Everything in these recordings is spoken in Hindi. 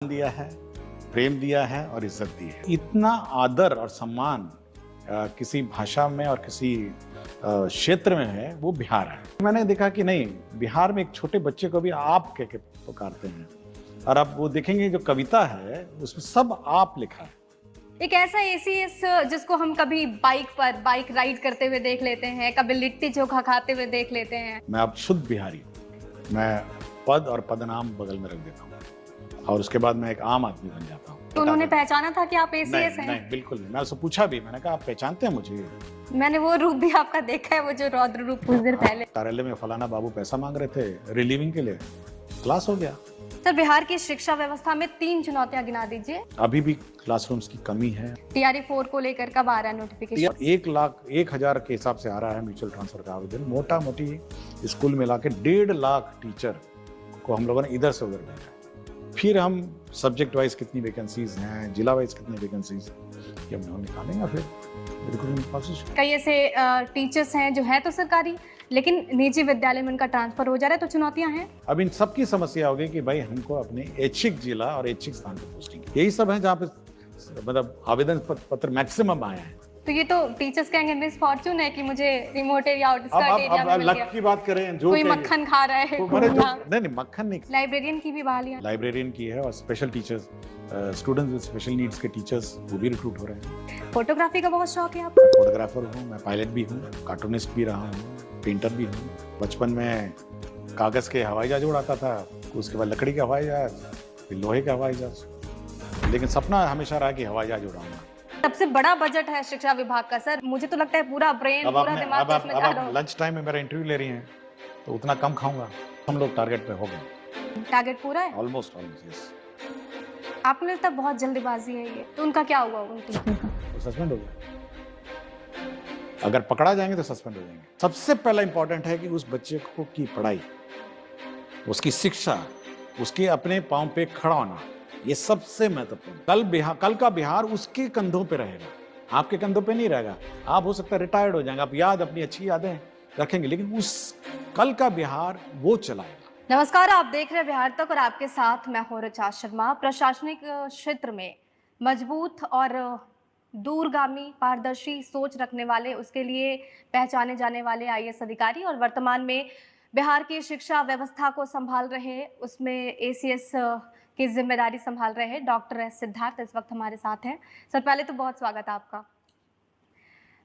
दिया है, प्रेम दिया है और इज्जत दी है। इतना आदर और सम्मान किसी भाषा में और किसी क्षेत्र में है, वो बिहार है। मैंने देखा कि नहीं, बिहार में एक छोटे बच्चे को भी आप कह के पुकारते हैं। और आप वो देखेंगे जो कविता है उसमें सब आप लिखा है। एक ऐसा एसीएस जिसको हम कभी बाइक राइड करते हुए देख लेते हैं, कभी लिट्टी चोखा खाते हुए देख लेते हैं। मैं अब शुद्ध बिहारी हूँ। मैं पद और पदनाम बगल में रख देता हूँ और उसके बाद मैं एक आम आदमी बन जाता हूँ। तो उन्होंने पहचाना था कि आप एसीएस हैं? नहीं, बिल्कुल नहीं। मैं उससे पूछा भी, मैंने कहा आप पहचानते हैं मुझे? मैंने वो रूप भी आपका देखा है, वो जो रौद्र रूप कुछ देर पहले। कार्यालय में फलाना बाबू पैसा मांग रहे थे रिलीविंग के लिए, क्लास हो गया। सर, बिहार की शिक्षा व्यवस्था में 3 चुनौतियां गिना दीजिए। अभी भी क्लासरूम्स की कमी है। टीआरई 4 को लेकर कब आ रहा है नोटिफिकेशन? 1,01,000 के हिसाब से आ रहा है म्यूचुअल ट्रांसफर का आवेदन। मोटा मोटी स्कूल मिला के 1.5 लाख टीचर को हम लोगों ने इधर से उधर भेजा। फिर हम सब्जेक्ट वाइज कितनी वैकेंसीज हैं, जिला वाइज कितनी वैकेंसीज, ये हम निकालेंगे फिर रिक्रूटमेंट प्रोसेस। कई ऐसे टीचर्स हैं जो है तो सरकारी, लेकिन निजी विद्यालय में उनका ट्रांसफर हो जा रहा है, तो चुनौतियां हैं। अब इन सब की समस्या होगी कि भाई हमको अपने ऐच्छिक जिला और ऐच्छिक स्थान पर पोस्टिंग, यही सब है जहाँ पे मतलब आवेदन पत्र मैक्सिमम आया है। तो ये तो टीचर्स कहेंगे मिस फॉर्चून है कि मुझे रिमोट एरिया आउटस्कर्ट एरिया में अब मिल लक गया। की बात करें, जो कोई मक्खन खा रहा है, नहीं, मक्खन नहीं। लाइब्रेरियन की भी बहालियां। लाइब्रेरियन की है और special teachers, students with special needs के टीचर्स वो भी रिक्रूट हो रहे हैं। फोटोग्राफी का बहुत शौक है आपको? फोटोग्राफर हूँ मैं, पायलट भी हूँ, कार्टूनिस्ट भी रहा हूँ, पेंटर भी हूँ। बचपन में कागज के हवाई जहाज उड़ाता था, उसके बाद लकड़ी के हवाई जहाज, फिर लोहे के हवाई जहाज, लेकिन सपना हमेशा रहा कि हवाई जहाज उड़ाऊंगा। सबसे बड़ा बजट है शिक्षा विभाग का सर, मुझे तो लगता है पूरा ब्रेन पूरा दिमाग उसमें जा रहा है। लंच टाइम में मेरा इंटरव्यू ले रही हैं तो उतना कम खाऊंगा। हम लोग टारगेट पे हो गए। टारगेट पूरा है ऑलमोस्ट यस। आपको लगता है बहुत जल्दबाजी है ये, तो उनका क्या हुआ? उनकी तो सस्पेंड हो गया। अगर पकड़ा जाएंगे तो सस्पेंड हो जाएंगे। सबसे पहला इंपॉर्टेंट है कि उस बच्चे को की पढ़ाई, उसकी शिक्षा, उसके अपने पांव पे खड़ा होना, ये सबसे महत्वपूर्ण। कल का बिहार उसके कंधों पे रहेगा, आपके कंधों पे नहीं रहेगा। आप हो सकता है रिटायर्ड हो जाएंगे, आप याद अपनी अच्छी यादें रखेंगे, लेकिन उस कल का बिहार वो चलाएगा। नमस्कार, आप देख रहे हैं बिहार तक और आपके साथ मैं हूं ऋचा शर्मा। प्रशासनिक क्षेत्र में मजबूत और दूरगामी पारदर्शी सोच रखने वाले, उसके लिए पहचाने जाने वाले आईएएस अधिकारी और वर्तमान में बिहार की शिक्षा व्यवस्था को संभाल रहे, उसमें एसीएस की जिम्मेदारी संभाल रहे हैं डॉक्टर एस सिद्धार्थ इस वक्त हमारे साथ हैं। सर, पहले तो बहुत स्वागत है आपका।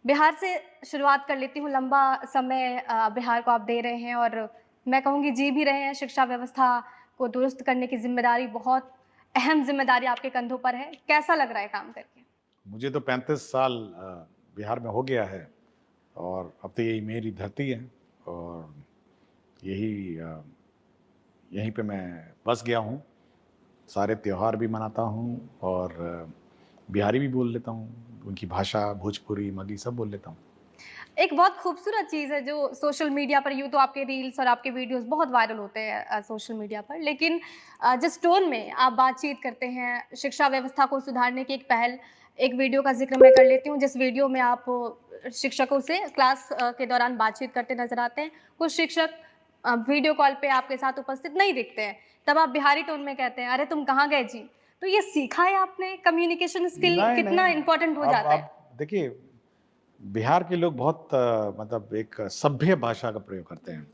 बिहार से शुरुआत कर लेती हूँ। लंबा समय बिहार को आप दे रहे हैं और मैं कहूँगी जी भी रहे हैं। शिक्षा व्यवस्था को दुरुस्त करने की जिम्मेदारी, बहुत अहम जिम्मेदारी आपके कंधों पर है। कैसा लग रहा है काम करके? मुझे तो 35 साल बिहार में हो गया है और अब तो यही मेरी धरती है और यहीं पे मैं बस गया हूँ। सारे त्योहार भी मनाता हूँ और बिहारी भी बोल लेता हूँ, उनकी भाषा भोजपुरी, मगही सब बोल लेता हूँ। एक बहुत खूबसूरत चीज़ है जो सोशल मीडिया पर, यूँ तो आपके रील्स और आपके वीडियोस बहुत वायरल होते हैं सोशल मीडिया पर, लेकिन जिस टोन में आप बातचीत करते हैं, शिक्षा व्यवस्था को सुधारने की एक वीडियो का जिक्र मैं कर लेती हूँ, जिस वीडियो में आप शिक्षकों से क्लास के दौरान बातचीत करते नजर आते हैं। कुछ शिक्षक वीडियो कॉल पे आपके साथ उपस्थित नहीं दिखते हैं, तब आप बिहारी टोन में कहते हैं, अरे तुम कहाँ गए जी? तो ये सीखा है आपने? कम्युनिकेशन स्किल कितना इंपॉर्टेंट हो जाता है? देखिए, बिहार के लोग बहुत मतलब एक सभ्य भाषा का प्रयोग करते हैं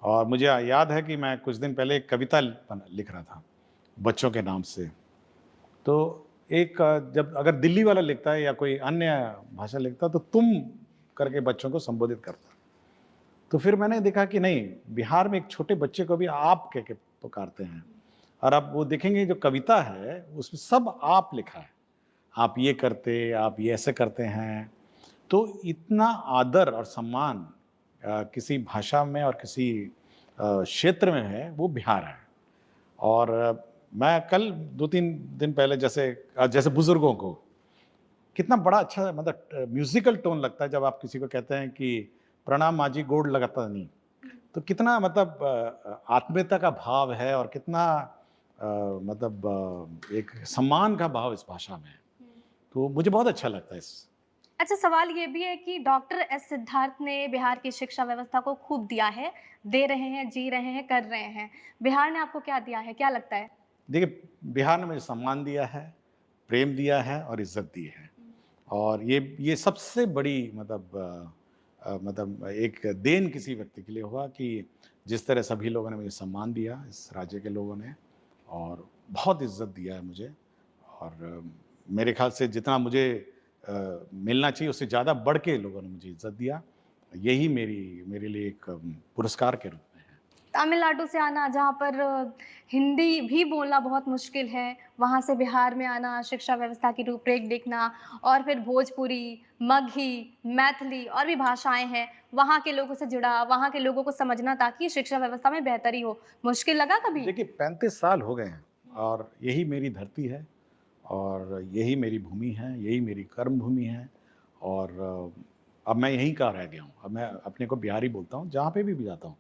और मुझे याद है कि मैं कुछ दिन पहले एक कविता लिख रहा था बच्चों के नाम से। तो एक जब अगर दिल्ली वाला लिखता है या कोई अन्य भाषा लिखता तो तुम करके बच्चों को संबोधित करता। तो फिर मैंने देखा कि नहीं, बिहार में एक छोटे बच्चे को भी आप कह के पुकारते हैं और आप वो देखेंगे जो कविता है उसमें सब आप लिखा है। आप ये करते, आप ये ऐसे करते हैं। तो इतना आदर और सम्मान किसी भाषा में और किसी क्षेत्र में है, वो बिहार है। और मैं कल 2-3 दिन पहले जैसे बुजुर्गों को कितना बड़ा अच्छा मतलब म्यूजिकल टोन लगता है जब आप किसी को कहते हैं कि प्रणाम माँ जी, गोड़ लगाता नहीं। तो कितना मतलब आत्मीयता का भाव है और कितना मतलब एक सम्मान का भाव इस भाषा में है। तो मुझे बहुत अच्छा लगता है इस। अच्छा, सवाल ये भी है कि डॉक्टर एस सिद्धार्थ ने बिहार की शिक्षा व्यवस्था को खूब दिया है, दे रहे हैं, जी रहे हैं, कर रहे हैं। बिहार ने आपको क्या दिया है, क्या लगता है? देखिए, बिहार ने मुझे सम्मान दिया है, प्रेम दिया है और इज़्ज़त दी है। और ये सबसे बड़ी मतलब एक देन किसी व्यक्ति के लिए हुआ कि जिस तरह सभी लोगों ने मुझे सम्मान दिया, इस राज्य के लोगों ने, और बहुत इज़्ज़त दिया है मुझे। और मेरे ख़्याल से जितना मुझे मिलना चाहिए उससे ज़्यादा बढ़ के लोगों ने मुझे इज़्ज़त दिया। यही मेरे लिए एक पुरस्कार के रूप में है। तमिलनाडु से आना जहाँ पर हिंदी भी बोलना बहुत मुश्किल है, वहाँ से बिहार में आना, शिक्षा व्यवस्था की रूपरेख देखना और फिर भोजपुरी, मगही, मैथिली और भी भाषाएँ हैं, वहाँ के लोगों से जुड़ा, वहाँ के लोगों को समझना ताकि शिक्षा व्यवस्था में बेहतरी हो। मुश्किल लगा कभी? देखिए, 35 साल हो गए हैं और यही मेरी धरती है और यही मेरी भूमि है, यही मेरी कर्म भूमि है। और अब मैं यहीं का रह गया हूँ। अब मैं अपने को बिहारी बोलता हूँ, जहाँ पे भी जाता हूँ,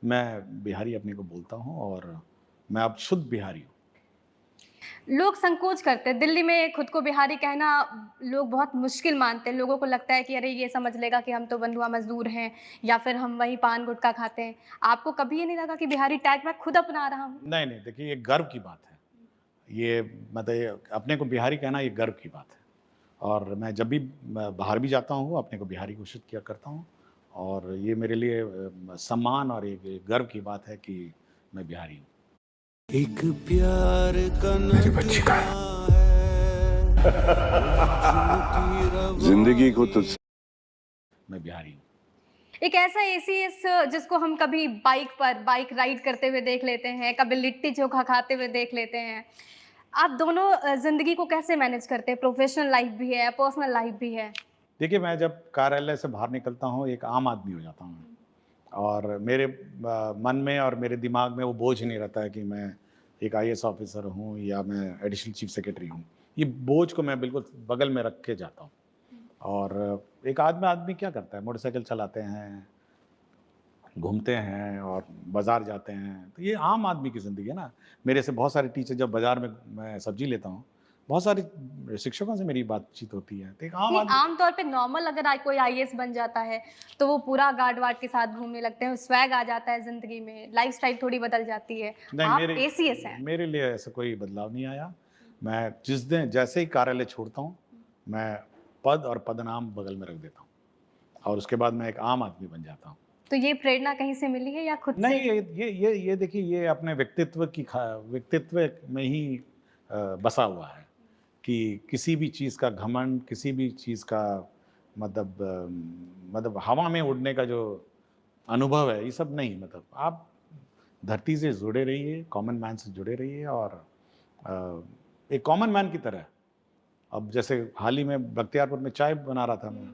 मैं बिहारी अपने को बोलता हूँ और मैं अब शुद्ध बिहारी हूँ। लोग संकोच करते हैं, दिल्ली में खुद को बिहारी कहना लोग बहुत मुश्किल मानते हैं। लोगों को लगता है कि अरे ये समझ लेगा कि हम तो बंधुआ मज़दूर हैं या फिर हम वहीं पान गुटखा खाते हैं। आपको कभी ये नहीं लगा कि बिहारी टैग मैं खुद अपना रहा हूँ? नहीं, नहीं, देखिए ये गर्व की बात है। ये मतलब ये अपने को बिहारी कहना ये गर्व की बात है। और मैं जब भी बाहर भी जाता हूँ, अपने को बिहारी घोषित किया करता हूँ और ये मेरे लिए सम्मान और एक गर्व की बात है कि मैं बिहारी हूँ। एक प्यार का मेरी बच्ची का जिंदगी को तुझसे मैं बिहारी हूँ। एक ऐसा एसीएस जिसको हम कभी बाइक राइड करते हुए देख लेते हैं, कभी लिट्टी-चोखा खाते हुए देख लेते हैं। आप दोनों ज़िंदगी को कैसे मैनेज करते हैं? प्रोफ़ेशनल लाइफ़ भी है, पर्सनल लाइफ़ भी है। देखिए, मैं जब कार्यालय से बाहर निकलता हूँ, एक आम आदमी हो जाता हूँ और मेरे मन में और मेरे दिमाग में वो बोझ नहीं रहता है कि मैं एक आईएएस ऑफ़िसर हूँ या मैं एडिशनल चीफ़ सेक्रेटरी हूँ। ये बोझ को मैं बिल्कुल बगल में रख के जाता हूँ। और एक आदमी क्या करता है, मोटरसाइकिल चलाते हैं, घूमते हैं और बाज़ार जाते हैं, तो ये आम आदमी की ज़िंदगी है ना। मेरे से बहुत सारे टीचर जब बाज़ार में मैं सब्ज़ी लेता हूँ, बहुत सारे शिक्षकों से मेरी बातचीत होती है, तो एक आम नहीं, आदमी। आम तौर पे नॉर्मल अगर कोई आईएएस बन जाता है, तो वो पूरा गार्ड-वार्ड के साथ घूमने लगते हैं, स्वैग आ जाता है ज़िंदगी में, लाइफ़स्टाइल थोड़ी बदल जाती है। नहीं, आप एसीएस हैं। मेरे लिए ऐसा कोई बदलाव नहीं आया। मैं जिस दिन जैसे ही कार्यालय छोड़ता हूँ, मैं पद और पदनाम बगल में रख देता हूँ और उसके बाद मैं एक आम आदमी बन जाता हूँ। तो ये प्रेरणा कहीं से मिली है या खुद नहीं, से? ये देखिए, ये अपने व्यक्तित्व में ही बसा हुआ है कि किसी भी चीज़ का घमंड, किसी भी चीज़ का मतलब हवा में उड़ने का जो अनुभव है, ये सब नहीं। मतलब आप धरती से जुड़े रहिए, कॉमन मैन से जुड़े रहिए और अ, एक कॉमन मैन की तरह। अब जैसे हाल ही में बख्तियारपुर में चाय बना रहा था मैं,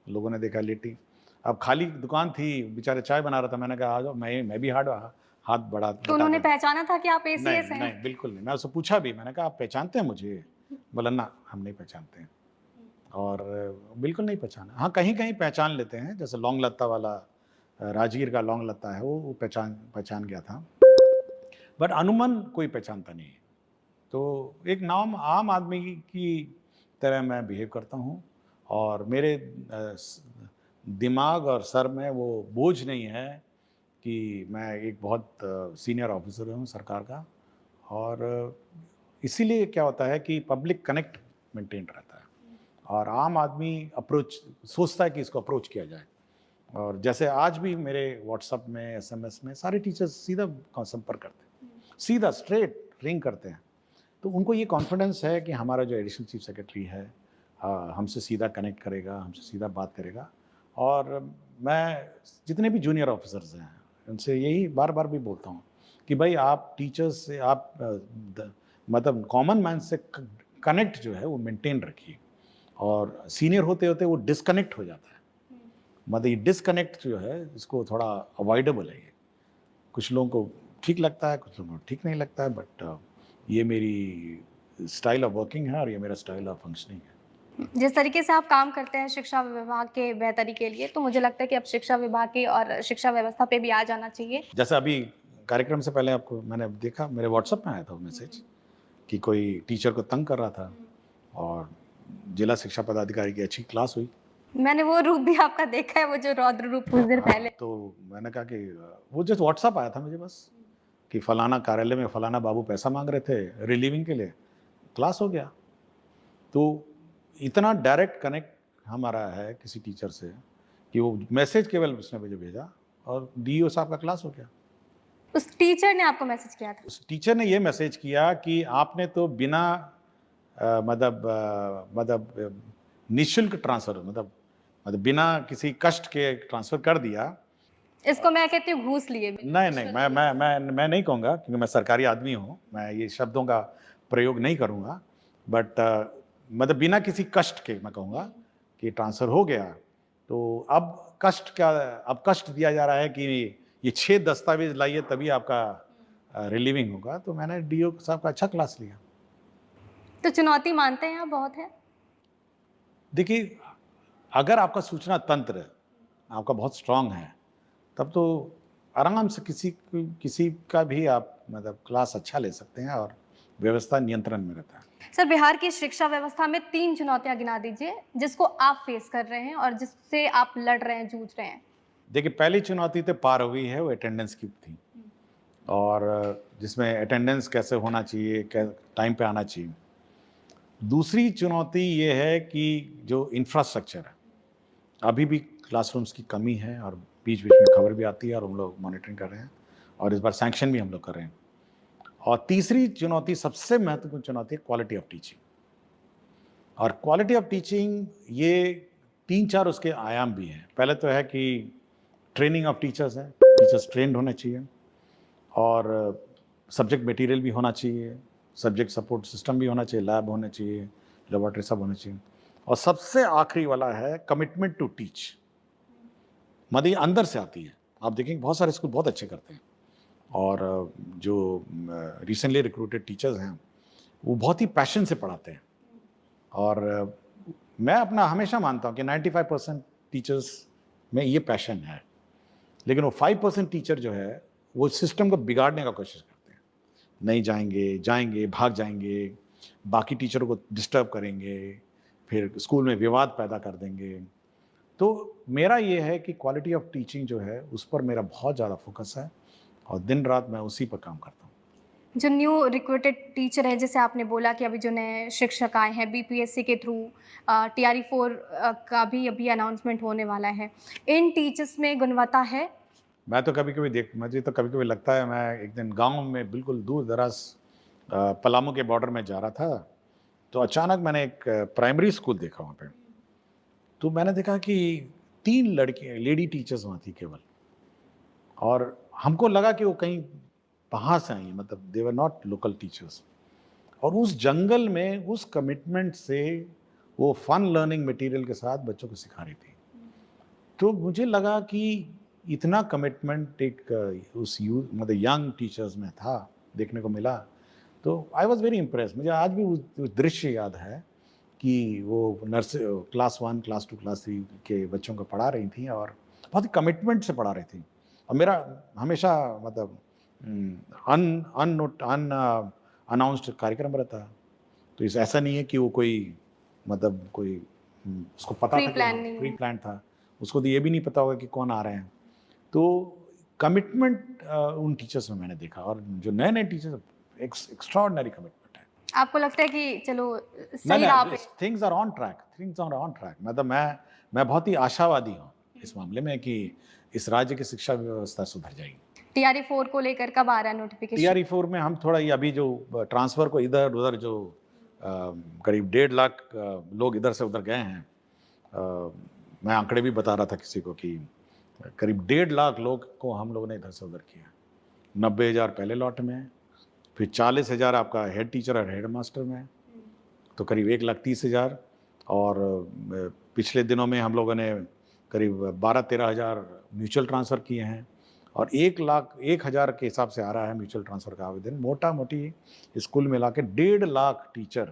लोगों ने देखा लिट्टी। अब खाली दुकान थी, बेचारे चाय बना रहा था, मैंने कहा आ जाओ, मैं भी हाथ तो बटा उन्होंने दें। पहचाना था कि आप नहीं, एसीएस हैं? नहीं, बिल्कुल नहीं। मैं उससे पूछा भी, मैंने कहा आप पहचानते हैं मुझे? बोला ना, हम नहीं पहचानते हैं। और बिल्कुल नहीं पहचाना। हाँ, कहीं-कहीं पहचान लेते हैं, जैसे लौंग लत्ता वाला राजगीर का लौंग लत्ता है, वो पहचान पहचान गया था। बट अमूमन कोई पहचानता नहीं है। तो एक नाम आम आदमी की तरह मैं बिहेव करता हूँ और मेरे दिमाग और सर में वो बोझ नहीं है कि मैं एक बहुत सीनियर ऑफिसर हूँ सरकार का। और इसीलिए क्या होता है कि पब्लिक कनेक्ट मेंटेन रहता है और आम आदमी अप्रोच सोचता है कि इसको अप्रोच किया जाए। और जैसे आज भी मेरे व्हाट्सएप में, एसएमएस में सारे टीचर्स सीधा संपर्क करते हैं, सीधा स्ट्रेट रिंग करते हैं। तो उनको ये कॉन्फिडेंस है कि हमारा जो एडिशनल चीफ सेक्रेटरी है हमसे सीधा कनेक्ट करेगा, हमसे सीधा बात करेगा। और मैं जितने भी जूनियर ऑफिसर्स हैं उनसे यही बार बार भी बोलता हूँ कि भाई आप टीचर्स से आप मतलब कॉमन मैन से कनेक्ट जो है वो मेंटेन रखिए। और सीनियर होते होते वो डिस्कनेक्ट हो जाता है। मतलब ये डिस्कनेक्ट जो है इसको थोड़ा अवॉइडेबल है। ये कुछ लोगों को ठीक लगता है, कुछ लोगों को ठीक नहीं लगता है, बट ये मेरी स्टाइल ऑफ वर्किंग है और ये मेरा स्टाइल ऑफ फंक्शनिंग है। जिस तरीके से आप काम करते हैं शिक्षा विभाग के बेहतरी के लिए, तो मुझे लगता है कि अब शिक्षा विभाग की और शिक्षा व्यवस्था पे भी आ जाना चाहिए। जैसे अभी कार्यक्रम से पहले आपको मैंने देखा, मेरे व्हाट्सएप में आया था वो मैसेज कि कोई टीचर को तंग कर रहा था और जिला शिक्षा पदाधिकारी की अच्छी क्लास हुई। मैंने वो रूप भी आपका देखा है, वो जो रौद्र रूप कुछ देर हाँ, पहले। तो मैंने कहा कि वो जस्ट व्हाट्सएप आया था मुझे बस कि फलाना कार्यालय में फलाना बाबू पैसा मांग रहे थे रिलीविंग के लिए, क्लास हो गया। तो इतना डायरेक्ट कनेक्ट हमारा है किसी टीचर से कि वो मैसेज केवल उसने मुझे भेजा और डीईओ साहब का क्लास हो गया। उस टीचर ने आपको मैसेज किया था? उस टीचर ने ये मैसेज किया कि आपने तो बिना निःशुल्क ट्रांसफ़र मतलब बिना किसी कष्ट के ट्रांसफ़र कर दिया। इसको मैं कहती हूँ घूस लिए बिना। नहीं, मैं नहीं कहूँगा क्योंकि मैं सरकारी आदमी हूँ, मैं ये शब्दों का प्रयोग नहीं करूँगा। बट मतलब बिना किसी कष्ट के मैं कहूँगा कि ट्रांसफ़र हो गया। तो अब कष्ट दिया जा रहा है कि ये 6 दस्तावेज़ लाइए तभी आपका रिलीविंग होगा। तो मैंने डीईओ साहब का अच्छा क्लास लिया। तो चुनौती मानते हैं आप बहुत है? देखिए, अगर आपका सूचना तंत्र आपका बहुत स्ट्रॉन्ग है, तब तो आराम से किसी का भी आप मतलब क्लास अच्छा ले सकते हैं और व्यवस्था नियंत्रण में रहता है। सर, बिहार की शिक्षा व्यवस्था में 3 चुनौतियाँ गिना दीजिए, जिसको आप फेस कर रहे हैं और जिससे आप लड़ रहे हैं, जूझ रहे हैं। देखिए, पहली चुनौती तो पार हो गई है, वो अटेंडेंस की थी और जिसमें अटेंडेंस कैसे होना चाहिए, टाइम पे आना चाहिए। दूसरी चुनौती ये है कि जो इंफ्रास्ट्रक्चर है, अभी भी क्लासरूम्स की कमी है और बीच-बीच में खबर भी आती है और हम लोग मॉनिटरिंग कर रहे हैं और इस बार सैंक्शन भी हम लोग कर रहे हैं। और तीसरी चुनौती, सबसे महत्वपूर्ण चुनौती है क्वालिटी ऑफ टीचिंग। और क्वालिटी ऑफ टीचिंग ये 3-4 उसके आयाम भी हैं। पहले तो है कि ट्रेनिंग ऑफ टीचर्स है, टीचर्स ट्रेंड होने चाहिए और सब्जेक्ट मटेरियल भी होना चाहिए, सब्जेक्ट सपोर्ट सिस्टम भी होना चाहिए, लैब होने चाहिए, लेबोरेटरी सब होने चाहिए। और सबसे आखिरी वाला है कमिटमेंट टू टीच। मतलब ये अंदर से आती है। आप देखेंगे बहुत सारे स्कूल बहुत अच्छे करते हैं और जो रिसेंटली रिक्रूटेड टीचर्स हैं वो बहुत ही पैशन से पढ़ाते हैं और मैं अपना हमेशा मानता हूँ कि 95% टीचर्स में ये पैशन है, लेकिन वो 5% टीचर जो है वो सिस्टम को बिगाड़ने का कोशिश करते हैं। नहीं जाएंगे, भाग जाएंगे, बाकी टीचरों को डिस्टर्ब करेंगे, फिर स्कूल में विवाद पैदा कर देंगे। तो मेरा ये है कि क्वालिटी ऑफ टीचिंग जो है उस पर मेरा बहुत ज़्यादा फोकस है और दिन रात मैं उसी पर काम करता हूँ। जो न्यू रिक्रूटेड टीचर है, जैसे आपने बोला कि अभी जो नए शिक्षक आए हैं बीपीएससी के थ्रू, टीआरई 4 का भी अभी अनाउंसमेंट होने वाला है। इन टीचर्स में गुणवत्ता है? मुझे तो कभी-कभी लगता है मैं एक दिन गाँव में बिल्कुल दूर-दराज़ पलामू के बॉर्डर में जा रहा था, तो अचानक मैंने एक प्राइमरी स्कूल देखा वहाँ पे। तो मैंने देखा कि 3 लड़कियाँ लेडी टीचर्स वहाँ थी केवल और हमको लगा कि वो कहीं बाहर से आई हैं, मतलब दे वर नॉट लोकल टीचर्स। और उस जंगल में उस कमिटमेंट से वो फन लर्निंग मटेरियल के साथ बच्चों को सिखा रही थी। तो मुझे लगा कि इतना कमिटमेंट उस मतलब यंग टीचर्स में था, देखने को मिला। तो आई वाज वेरी इम्प्रेस्ड। मुझे आज भी उस दृश्य याद है कि वो क्लास 1, क्लास 2, क्लास 3 के बच्चों को पढ़ा रही थी और बहुत ही कमिटमेंट से पढ़ा रही थी। और मेरा हमेशा मतलब अनाउंस्ड कार्यक्रम रहता है। तो इस ऐसा नहीं है कि वो कोई मतलब कोई उसको पता था कि प्री प्लान था। उसको तो ये भी नहीं पता होगा कि कौन आ रहे हैं। तो कमिटमेंट उन टीचर्स में मैंने देखा और जो नए-नए टीचर्स एक्स्ट्राऑर्डिनरी कमिटमेंट है। आपको लगता है कि चलो सही राह पे? Things are on track. मतलब मैं बहुत ही आशावादी हूँ इस मामले में कि इस राज्य की शिक्षा व्यवस्था सुधर जाएगी। टीआरई 4 को लेकर कब आ रहा है नोटिफिकेशन? टीआरई 4 में हम थोड़ा ये अभी जो ट्रांसफ़र को इधर-उधर जो करीब 1.5 लाख लोग इधर से उधर गए हैं। मैं आंकड़े भी बता रहा था किसी को कि करीब 1.5 लाख लोग को हम लोगों ने इधर से उधर किया। 90,000 पहले लॉट में, फिर 40,000 आपका हेड टीचर और हेड मास्टर में, तो करीब 1,30,000 और पिछले दिनों में हम लोगों ने करीब 12-13 हज़ार म्यूचुअल ट्रांसफ़र किए हैं और 1,01,000 के हिसाब से आ रहा है म्यूचुअल ट्रांसफ़र का आवेदन। मोटा-मोटी स्कूल मिला के 1.5 लाख टीचर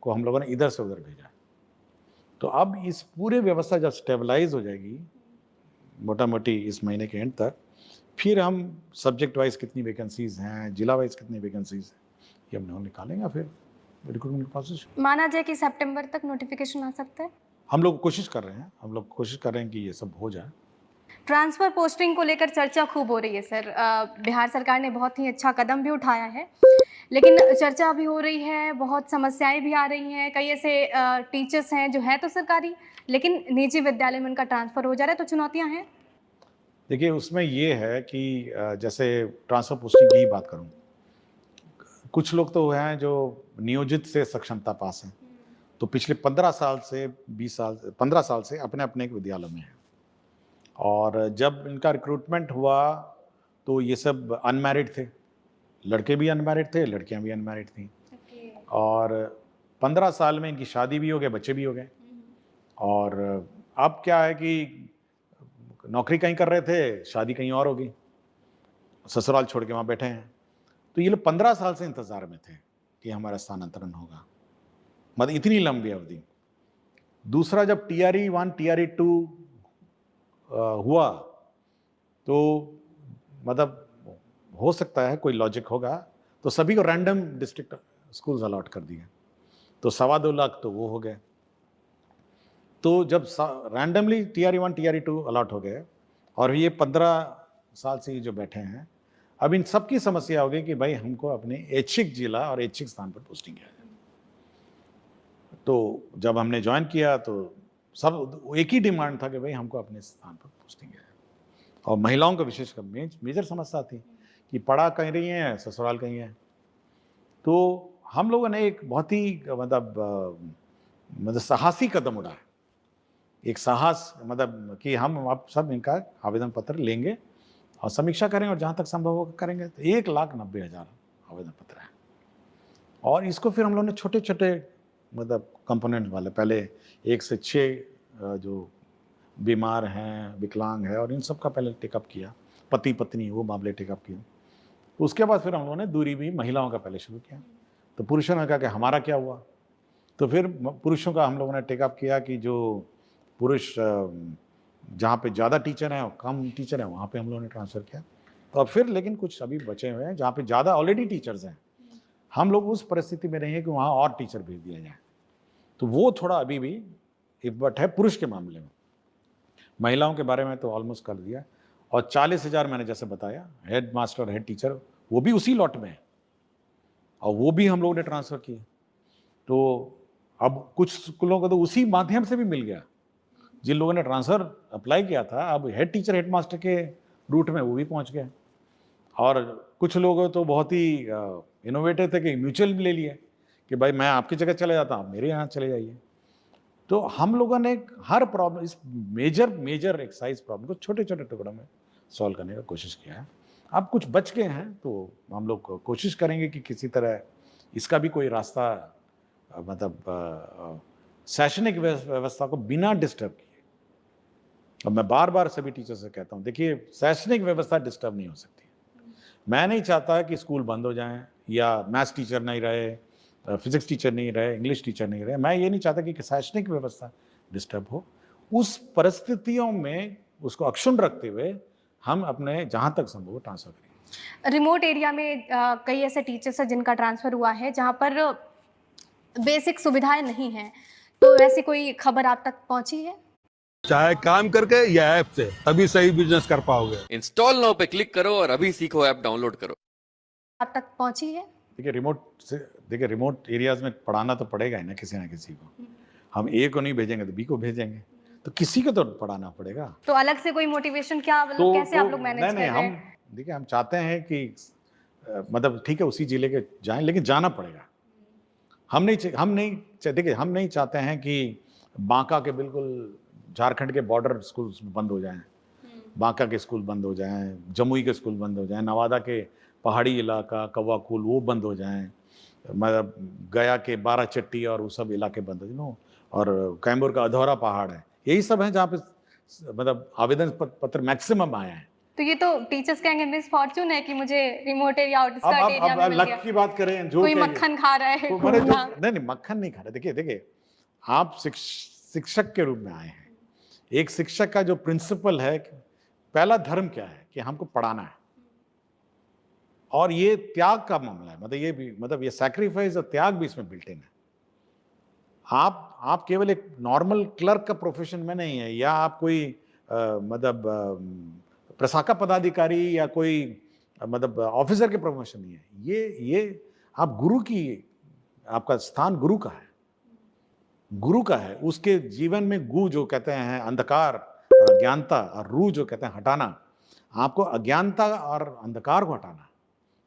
को हम लोगों ने इधर से उधर भेजा। तो अब इस पूरे व्यवस्था जब स्टेबलाइज हो जाएगी मोटा-मोटी इस महीने के एंड तक, फिर हम सब्जेक्ट वाइज कितनी वैकेंसीज़ हैं, जिला वाइज कितनी वैकेंसीज़ हैं, ये हम लोग निकालेंगे फिर रिक्रूटमेंट प्रोसेस। माना जाए कि सितंबर तक नोटिफिकेशन आ सकता है? हम लोग कोशिश कर रहे हैं कि ये सब हो जाए। ट्रांसफ़र पोस्टिंग को लेकर चर्चा खूब हो रही है सर। बिहार सरकार ने बहुत ही अच्छा कदम भी उठाया है, लेकिन चर्चा भी हो रही है, बहुत समस्याएँ भी आ रही हैं। कई ऐसे टीचर्स हैं जो हैं तो सरकारी, लेकिन निजी विद्यालय में उनका ट्रांसफ़र हो जा रहा है, तो चुनौतियाँ हैं? देखिए, उसमें ये है कि जैसे ट्रांसफ़र पोस्टिंग की ही बात करूँ, कुछ लोग तो हैं जो नियोजित से सक्षमता पास हैं, तो पिछले 15 साल से 20 साल 15 साल से अपने-अपने एक विद्यालय में हैं। और जब इनका रिक्रूटमेंट हुआ, तो ये सब अनमैरिड थे। लड़के भी अनमैरिड थे, लड़कियाँ भी अनमैरिड थीं। और 15 साल में इनकी शादी भी हो गई, बच्चे भी हो गए। और अब क्या है कि नौकरी कहीं कर रहे थे, शादी कहीं और हो गई। ससुराल छोड़ के वहाँ बैठे हैं। तो ये लोग 15 साल से इंतज़ार में थे कि हमारा स्थानांतरण होगा। मतलब इतनी लंबी अवधि। दूसरा, जब टीआरई 1, टीआरई 2 हुआ, तो मतलब हो सकता है कोई लॉजिक होगा, तो सभी को रैंडम डिस्ट्रिक्ट स्कूल्स अलॉट कर दिए। तो 2.25 लाख तो वो हो गए। तो जब रैंडमली टीआरई 1, टीआरई 2 अलॉट हो गए, और ये 15 साल से ये जो बैठे हैं, अब इन सबकी समस्या हो गई कि भाई हमको अपने ऐच्छिक जिला और ऐच्छिक स्थान पर पोस्टिंग है। तो जब हमने ज्वाइन किया तो सब एक ही डिमांड था कि भाई हमको अपने स्थान पर पोस्टिंग है। और महिलाओं को विशेषकर मेजर समस्या थी कि पढ़ा कहीं रही हैं, ससुराल कहीं है। तो हम लोगों ने एक बहुत ही मतलब साहसी कदम उठाया। एक साहस, मतलब कि हम अब सब इनका आवेदन पत्र लेंगे और समीक्षा करें, और जहाँ तक संभव होगा करेंगे। तो 1,90,000 आवेदन पत्र हैं। और इसको फिर हम लोगों ने छोटे-छोटे मतलब कंपोनेंट वाले, पहले 1 से 6 जो बीमार हैं, विकलांग है, और इन सब का पहले टेकअप किया। पति-पत्नी वो मामले टेकअप किए। उसके बाद फिर हम लोगों ने दूरी भी महिलाओं का पहले शुरू किया। तो पुरुषों ने कहा कि हमारा क्या हुआ? तो फिर पुरुषों का हम लोगों ने टेकअप किया कि जो पुरुष जहाँ पे ज़्यादा टीचर हैं और कम टीचर हैं, वहाँ पे हम लोगों ने ट्रांसफ़र किया। और फिर लेकिन कुछ अभी बचे हुए हैं जहाँ पे ज़्यादा ऑलरेडी टीचर्स हैं। हम लोग उस परिस्थिति में नहीं है कि वहाँ और टीचर भेज दिया जाए। तो वो थोड़ा अभी भी इफ़र्ट है पुरुष के मामले में। महिलाओं के बारे में तो ऑलमोस्ट कर दिया। और 40,000 मैंने जैसे बताया, हेड मास्टर और हेड टीचर, वो भी उसी लॉट में है, और वो भी हम लोगों ने ट्रांसफ़र किए। तो अब कुछ स्कूलों को तो उसी माध्यम से भी मिल गया। जिन लोगों ने ट्रांसफ़र अप्लाई किया था, अब हेड टीचर, हेड मास्टर के रूट में वो भी पहुंच गए। और कुछ लोग तो बहुत ही इनोवेटिव थे कि म्यूचुअल ले लिए कि भाई मैं आपकी जगह चले जाता हूँ, मेरे यहाँ चले जाइए। तो हम लोगों ने हर प्रॉब्लम, इस मेजर एक्साइज प्रॉब्लम को छोटे-छोटे टुकड़ों में सॉल्व करने का कोशिश किया है। अब कुछ बच गए हैं, तो हम लोग कोशिश करेंगे कि किसी तरह इसका भी कोई रास्ता मतलब शैक्षणिक व्यवस्था को बिना डिस्टर्ब किए। अब मैं बार-बार सभी टीचर से कहता हूँ, देखिए शैक्षणिक व्यवस्था डिस्टर्ब नहीं हो सकती। मैं नहीं चाहता कि स्कूल बंद हो जाएँ, या मैथ्स टीचर नहीं रहे, फिजिक्स टीचर नहीं रहे, इंग्लिश टीचर नहीं रहे। मैं ये नहीं चाहता कि शैक्षणिक व्यवस्था डिस्टर्ब हो। उस परिस्थितियों में उसको अक्षुण्ण रखते हुए हम अपने जहाँ तक संभव हो ट्रांसफ़र करेंगे। रिमोट एरिया में कई ऐसे टीचर्स हैं जिनका ट्रांसफ़र हुआ है, जहाँ पर बेसिक सुविधाएँ नहीं हैं। तो ऐसी कोई खबर आप तक पहुँची है? चाहे काम करके या ऐप से, तभी सही बिजनेस कर पाओगे। इंस्टॉल नाउ पे क्लिक करो और अभी सीखो ऐप डाउनलोड करो। आप तक पहुँची है? देखिए रिमोट एरियाज़ में पढ़ाना तो पड़ेगा ही ना किसी न किसी को। हम ए को नहीं भेजेंगे तो बी को भेजेंगे। तो किसी को तो पढ़ाना पड़ेगा। तो अलग से कोई मोटिवेशन क्या, मतलब कैसे आप लोग मैनेज कर रहे हैं? देखिए हम चाहते हैं कि मतलब ठीक है उसी जिले के जाएँ, लेकिन जाना पड़ेगा। हम नहीं चाहते हैं कि बांका के बिल्कुल झारखंड के बॉर्डर स्कूल्स बंद हो जाएँ। बांका के स्कूल बंद हो जाएँ, जमुई के स्कूल बंद हो जाएँ, नवादा के पहाड़ी इलाका, कौवाकुल वो बंद हो जाएँ, मतलब गया के बाराचट्टी और वो सब इलाके बंद हो जाएँ, और कैमूर का अधौरा पहाड़ है। यही सब हैं जहाँ पे मतलब आवेदन पत्र मैक्सिमम आए हैं। तो ये तो टीचर्स कहेंगे मिस फॉर्च्यून है कि मुझे रिमोट एरिया, आउटस्कर्ट एरिया में अब मिल लक गया। की बात करें, जो कोई कहेंगे। मक्खन खा रहा है, तो मैंने घूमना। नहीं मक्खन नहीं खा रहे। देखिए आप शिक्षक के रूप में आए हैं। एक शिक्षक का जो प्रिंसिपल है, पहला धर्म क्या है कि हमको पढ़ाना है, और ये त्याग का मामला है। मतलब ये भी, मतलब ये सैक्रिफाइस और त्याग भी इसमें बिल्ट इन है। आप केवल एक नॉर्मल क्लर्क का प्रोफेशन में नहीं है, या आप कोई मतलब प्रशाखा पदाधिकारी या कोई मतलब ऑफिसर के प्रमोशन नहीं है। ये आप गुरु की, आपका स्थान गुरु का है, गुरु का है। उसके जीवन में गु जो कहते हैं अंधकार और अज्ञानता, और रू जो कहते हैं हटाना, आपको अज्ञानता और अंधकार को हटाना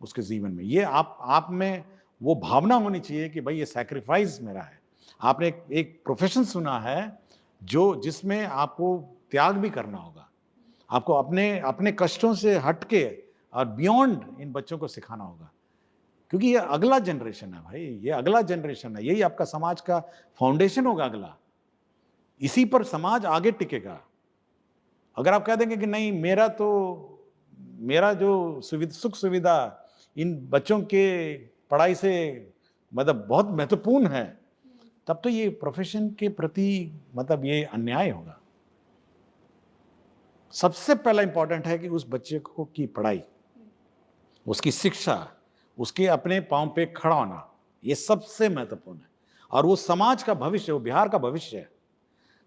उसके जीवन में। ये आप में वो भावना होनी चाहिए कि भाई ये सैक्रिफाइस मेरा है। आपने एक प्रोफेशन सुना है जिसमें आपको त्याग भी करना होगा, आपको अपने कष्टों से हटके और बियॉन्ड इन बच्चों को सिखाना होगा, क्योंकि ये अगला जनरेशन है भाई, ये अगला जनरेशन है, यही आपका समाज का फाउंडेशन होगा अगला। इसी पर समाज आगे टिकेगा। अगर आप कह देंगे कि नहीं मेरा जो सुख सुविधा इन बच्चों के पढ़ाई से मतलब बहुत महत्वपूर्ण है, तब तो ये प्रोफेशन के प्रति मतलब ये अन्याय होगा। सबसे पहला इंपॉर्टेंट है कि उस बच्चे को की पढ़ाई, उसकी शिक्षा, उसके अपने पांव पे खड़ा होना, ये सबसे महत्वपूर्ण है। और वो समाज का भविष्य, वो बिहार का भविष्य है।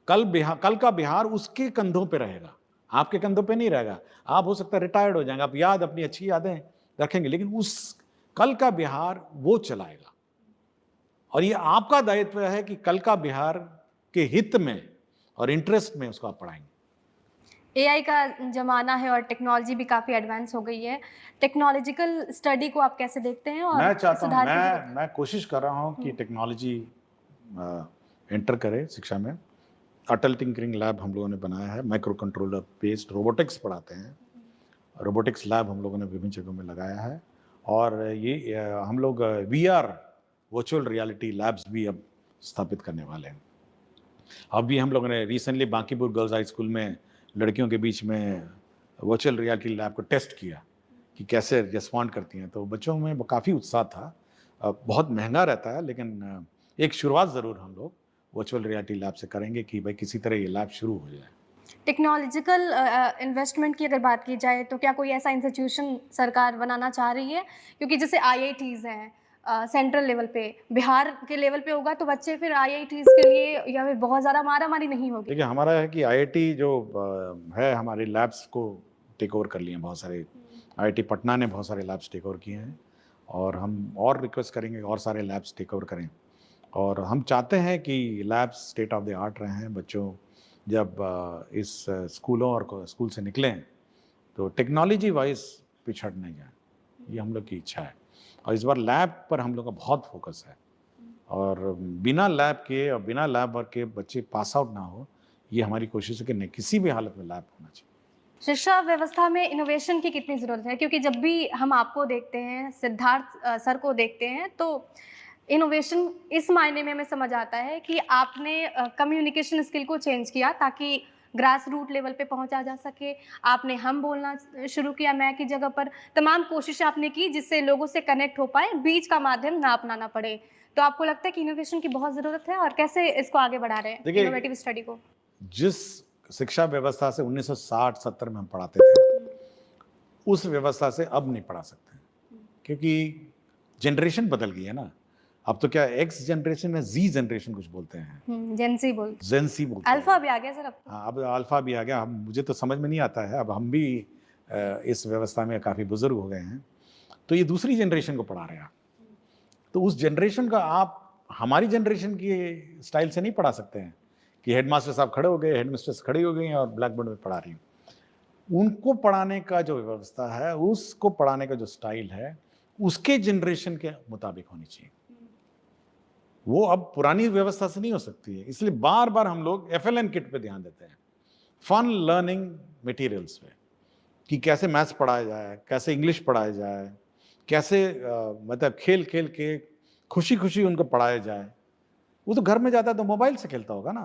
कल का बिहार उसके कंधों पे रहेगा, आपके कंधों पे नहीं रहेगा। आप हो सकता है रिटायर्ड हो जाएंगे, आप अपनी अच्छी यादें रखेंगे, लेकिन उस कल का बिहार वो चलाएगा। और ये आपका दायित्व है कि कल का बिहार के हित में और इंटरेस्ट में उसको आप पढ़ाएंगे। एआई का ज़माना है और टेक्नोलॉजी भी काफ़ी एडवांस हो गई है। टेक्नोलॉजिकल स्टडी को आप कैसे देखते हैं और मैं चाहता हूँ, सुधार की ज़रूरत? मैं कोशिश कर रहा हूँ कि टेक्नोलॉजी एंटर करे शिक्षा में। अटल टिंकरिंग लैब हम लोगों ने बनाया है, माइक्रो कंट्रोलर बेस्ड रोबोटिक्स पढ़ाते हैं। रोबोटिक्स लैब हम लोगों ने विभिन्न जगहों में लगाया है। और ये हम लोग VR वर्चुअल रियलिटी लैब्स भी अब स्थापित करने वाले हैं। अभी हम लोगों ने recently Bankipur girls high school में लड़कियों के बीच में वर्चुअल रियलिटी लैब को टेस्ट किया कि कैसे रिस्पॉन्ड करती हैं, तो बच्चों में काफ़ी उत्साह था। बहुत महंगा रहता है, लेकिन एक शुरुआत ज़रूर हम लोग वर्चुअल रियलिटी लैब से करेंगे कि भाई किसी तरह ये लैब शुरू हो जाए। टेक्नोलॉजिकल इन्वेस्टमेंट की अगर बात की जाए तो क्या कोई ऐसा इंस्टीट्यूशन सरकार बनाना चाह रही है? क्योंकि जैसे IITs हैं सेंट्रल लेवल पे, बिहार के लेवल पे होगा तो बच्चे फिर IITs के लिए या फिर बहुत ज़्यादा मारामारी नहीं होगी। देखिए, हमारा है कि IIT जो है हमारे लैब्स को टेक ओवर कर लिए हैं बहुत सारे। IIT पटना ने बहुत सारे लैब्स टेक ओवर किए हैं, और हम और रिक्वेस्ट करेंगे और सारे लैब्स टेक ओवर करें। और हम चाहते हैं कि labs state of the art रहे हैं। बच्चों जब इस स्कूलों और स्कूल से निकलें तो टेक्नोलॉजी वाइज पिछड़ नहीं जाए, ये हम लोग की इच्छा है। और इस बार लैब पर हम लोग का बहुत फोकस है, और बिना लैब के और बिना लैब वर्क के बच्चे पास आउट ना हो, ये हमारी कोशिश है कि नहीं, किसी भी हालत में लैब होना चाहिए। शिक्षा व्यवस्था में इनोवेशन की कितनी ज़रूरत है? क्योंकि जब भी हम आपको देखते हैं, सिद्धार्थ सर को देखते हैं, तो इनोवेशन इस मायने में हमें समझ आता है कि आपने कम्युनिकेशन स्किल को चेंज किया ताकि ग्रास रूट लेवल पे पहुंचा जा सके। आपने हम बोलना शुरू किया मैं की जगह पर। तमाम कोशिशें आपने की जिससे लोगों से कनेक्ट हो पाए, बीच का माध्यम ना अपनाना पड़े। तो आपको लगता है कि इनोवेशन की बहुत ज़रूरत है, और कैसे इसको आगे बढ़ा रहे हैं देखिए, इनोवेटिव स्टडी को? जिस शिक्षा व्यवस्था से 1960-70 में हम पढ़ाते थे, उस व्यवस्था से अब नहीं पढ़ा सकते, क्योंकि जनरेशन बदल गई है ना। अब तो क्या X जनरेशन है, Z जनरेशन कुछ बोलते हैं, जेनसी बोलते जेन सी बोलते हैं। अल्फा भी आ गया सर अब तो। हाँ, अब अल्फा भी आ गया। हम मुझे तो समझ में नहीं आता है, अब हम भी इस व्यवस्था में काफ़ी बुजुर्ग हो गए हैं, तो ये दूसरी जनरेशन को पढ़ा रहे हैं। तो उस जनरेशन का आप हमारी जनरेशन की स्टाइल से नहीं पढ़ा सकते हैं कि हेडमास्टर साहब खड़े हो गए, हेडमिस्ट्रेस खड़ी हो गई हैं और ब्लैक बोर्ड में पढ़ा रही हैं। उनको पढ़ाने का जो व्यवस्था है, उसको पढ़ाने का जो स्टाइल है, उसके जनरेशन के मुताबिक होनी चाहिए। वो अब पुरानी व्यवस्था से नहीं हो सकती है। इसलिए बार बार हम लोग FLN किट पे ध्यान देते हैं, फन लर्निंग मटेरियल्स पे, कि कैसे मैथ्स पढ़ाया जाए, कैसे इंग्लिश पढ़ाया जाए, कैसे मतलब खेल खेल के खुशी खुशी उनको पढ़ाया जाए। वो तो घर में जाता है तो मोबाइल से खेलता होगा ना।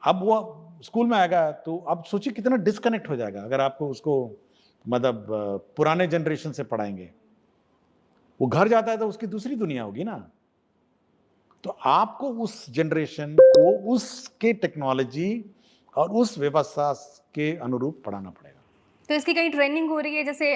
अब वो स्कूल में आएगा तो अब सोचिए कितना डिस्कनेक्ट हो जाएगा अगर आपको उसको मतलब पुराने जनरेशन से पढ़ाएंगे। वो घर जाता है तो उसकी दूसरी दुनिया होगी ना। तो आपको उस जनरेशन को उसके टेक्नोलॉजी और उस व्यवस्था के अनुरूप पढ़ाना पड़ेगा। तो इसकी कहीं ट्रेनिंग हो रही है, जैसे